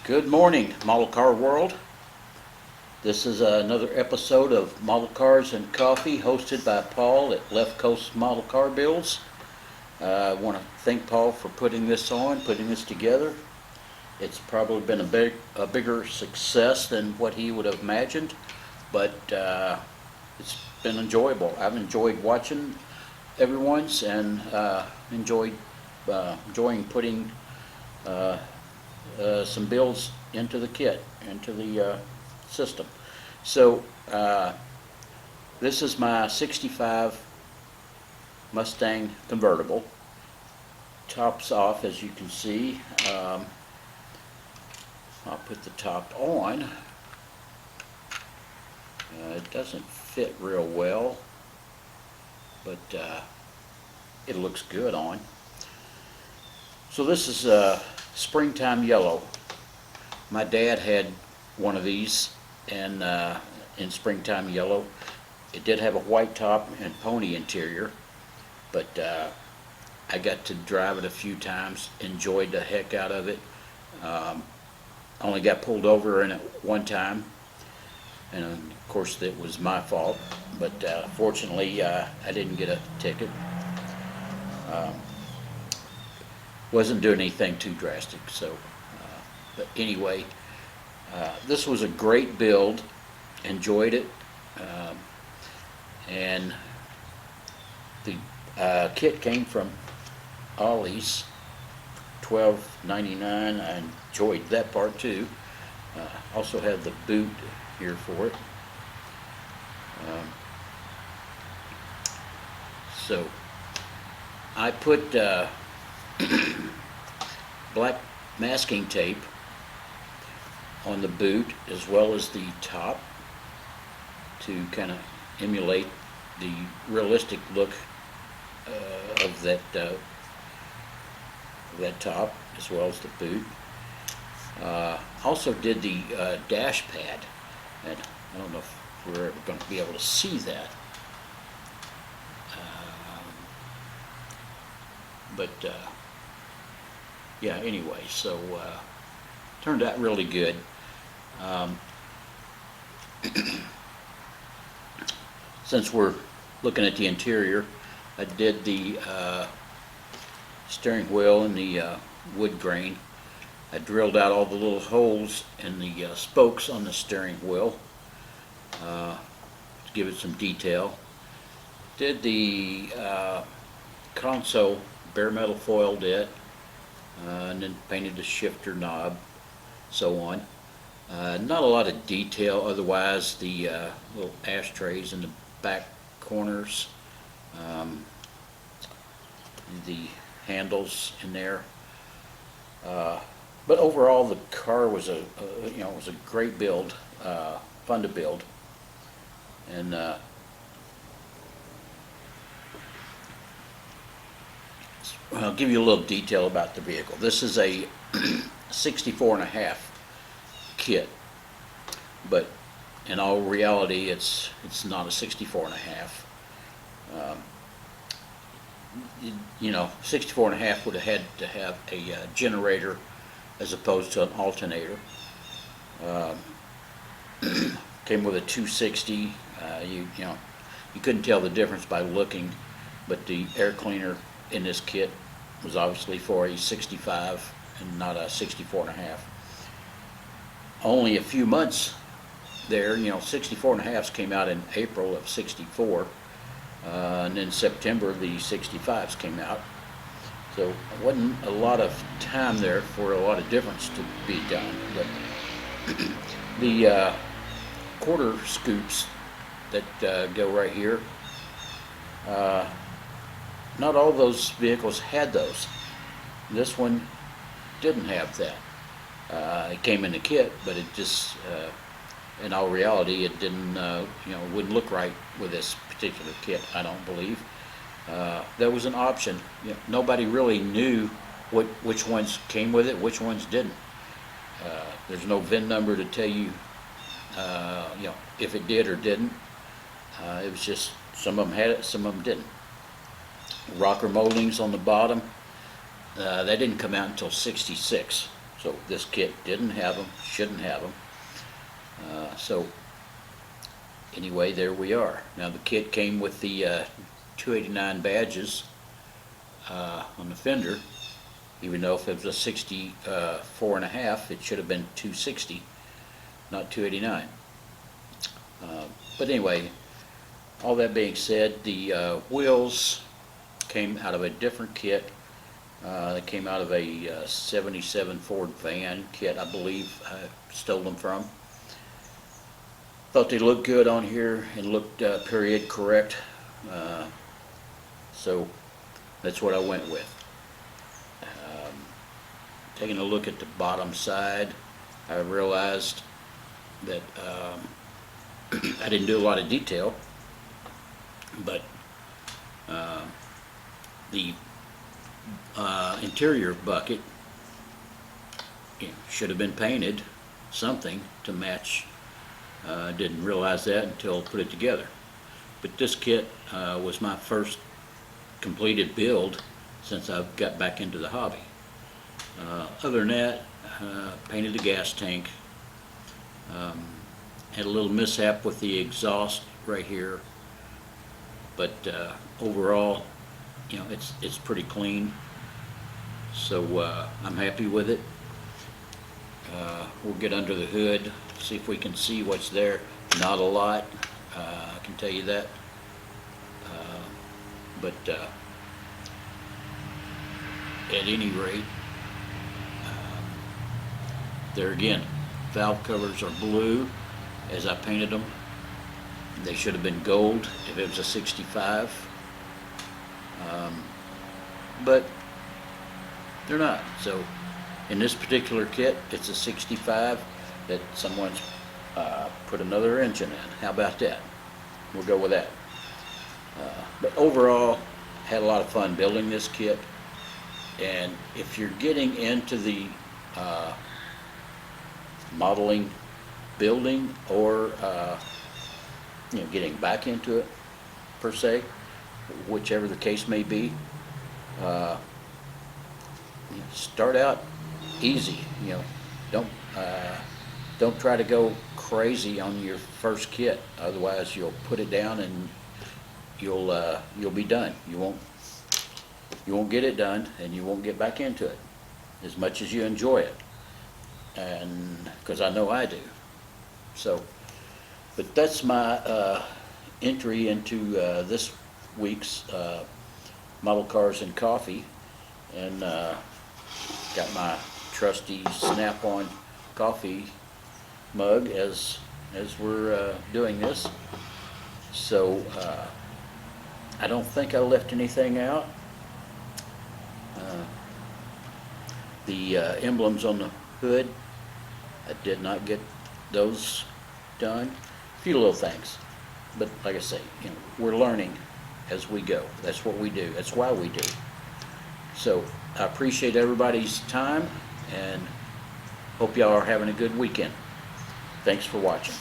Good morning, model car world. This is another episode of Model Cars and Coffee, hosted by Paul at Left Coast Model Car Builds. I want to thank Paul for putting this together. It's probably been a bigger success than what he would have imagined, but it's been enjoyable. I've enjoyed watching everyone's and enjoying putting some builds into the kit, into the system. So this is my 65 Mustang convertible. Top's off, as you can see. I'll put the top on. It doesn't fit real well, but it looks good on. So this is springtime yellow. My dad had one of these in springtime yellow. It did have a white top and pony interior, but I got to drive it a few times, enjoyed the heck out of it. Only got pulled over in it one time, and of course it was my fault, but fortunately I didn't get a ticket. Wasn't doing anything too drastic, so but anyway, this was a great build. Enjoyed it, and the kit came from Ollie's, $12.99. I enjoyed that part too. Also have the boot here for it. So I put black masking tape on the boot as well as the top to kind of emulate the realistic look of that top as well as the boot. Also did the dash pad, and I don't know if we're ever going to be able to see that. But yeah, anyway, so turned out really good. Since we're looking at the interior, I did the steering wheel and the wood grain. I drilled out all the little holes in the spokes on the steering wheel to give it some detail. Did the console, bare metal foiled it, and then painted the shifter knob, so on. Not a lot of detail otherwise. The little ashtrays in the back corners, the handles in there. But overall, the car was a great build, fun to build, and I'll give you a little detail about the vehicle. This is a 64.5 kit, but in all reality, it's not a 64.5. 64.5 would have had to have a generator as opposed to an alternator. Came with a 260. You couldn't tell the difference by looking, but the air cleaner in this kit was obviously for a 65 and not a 64.5. Only a few months there, 64.5s came out in April of '64, and then September the 65s came out. So it wasn't a lot of time there for a lot of difference to be done. But the quarter scoops that go right here, not all those vehicles had those. This one didn't have that. It came in the kit, but it just, in all reality, it didn't, wouldn't look right with this particular kit, I don't believe. That was an option. Nobody really knew which ones came with it, which ones didn't. There's no VIN number to tell you, if it did or didn't. It was just some of them had it, some of them didn't. Rocker moldings on the bottom. They didn't come out until '66. So this kit didn't have them, shouldn't have them. So anyway, there we are. Now the kit came with the 289 badges on the fender, even though if it was a 64 and a half, it should have been 260, not 289. But anyway, all that being said, the wheels came out of a different kit. They came out of a 77 Ford van kit, I believe. I stole them from. Thought they looked good on here and looked period correct. So that's what I went with. Taking a look at the bottom side, I realized that I didn't do a lot of detail, but the interior bucket should have been painted something to match. Didn't realize that until I put it together. But this kit was my first completed build since I got back into the hobby. Other than that, painted the gas tank. Had a little mishap with the exhaust right here, but overall, you know, it's pretty clean. So I'm happy with it. We'll get under the hood, see if we can see what's there. Not a lot, I can tell you that. But at any rate, there again, valve covers are blue as I painted them. They should have been gold if it was a 65, but they're not. So in this particular kit, it's a 65 that someone's put another engine in. How about that? We'll go with that. But overall, had a lot of fun building this kit. And if you're getting into the modeling, building, or you know, getting back into it per se, whichever the case may be, start out easy. You know, don't try to go crazy on your first kit. Otherwise, you'll put it down and you'll be done. You won't get it done, and you won't get back into it as much as you enjoy it. And because I know I do. So, but that's my entry into this week's Model Cars and Coffee, and got my trusty Snap-on coffee mug as we're doing this. So I don't think I left anything out. The emblems on the hood, I did not get those done. A few little things, but like I say, you know, we're learning as we go. That's what we do. That's why we do. So I appreciate everybody's time and hope y'all are having a good weekend. Thanks for watching.